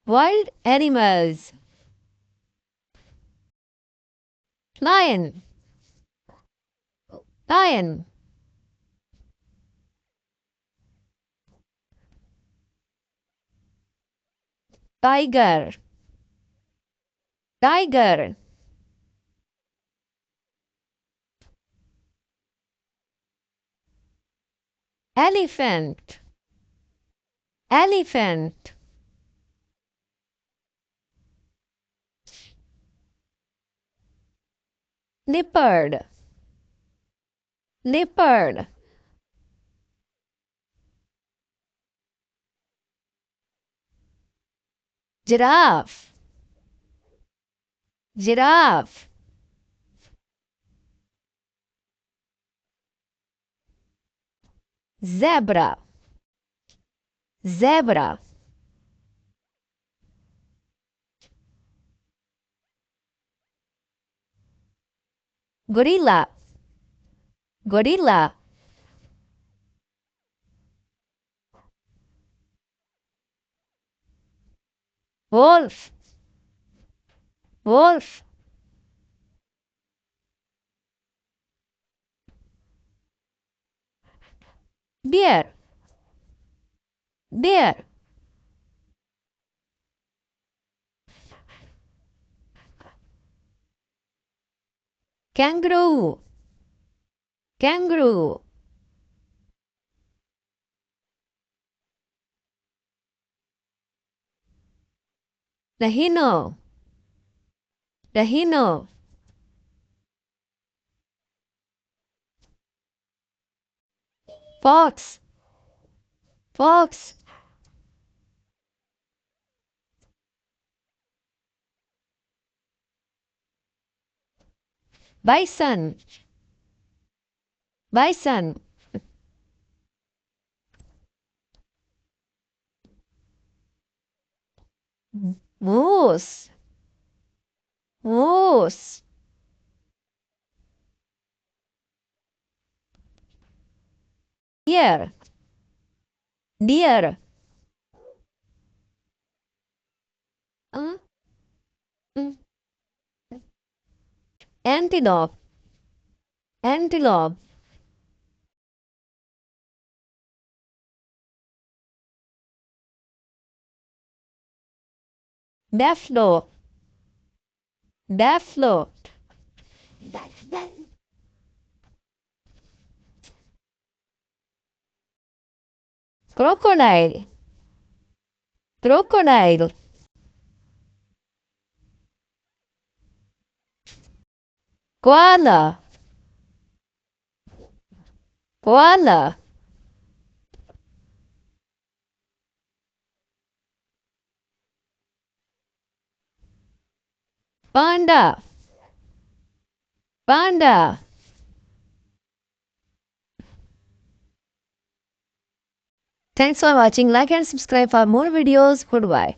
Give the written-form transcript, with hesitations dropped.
Wild animals. Lion. Lion. Tiger. Tiger. Elephant. Elephant. Leopard. Leopard. Giraffe. Giraffe. Zebra. Zebra. Gorilla. Gorilla. Wolf. Wolf. Bear. Bear. Kangaroo. Kangaroo. Rhino. Rhino. Fox. Fox. Bison. Bison. Moose. Moose. Deer. Deer. Uh, mm. Antelope. Antelope. Buffalo. Buffalo. Crocodile. Crocodile. Koala. Koala. Panda. Panda. Thanks for watching. Like and subscribe for more videos. Goodbye.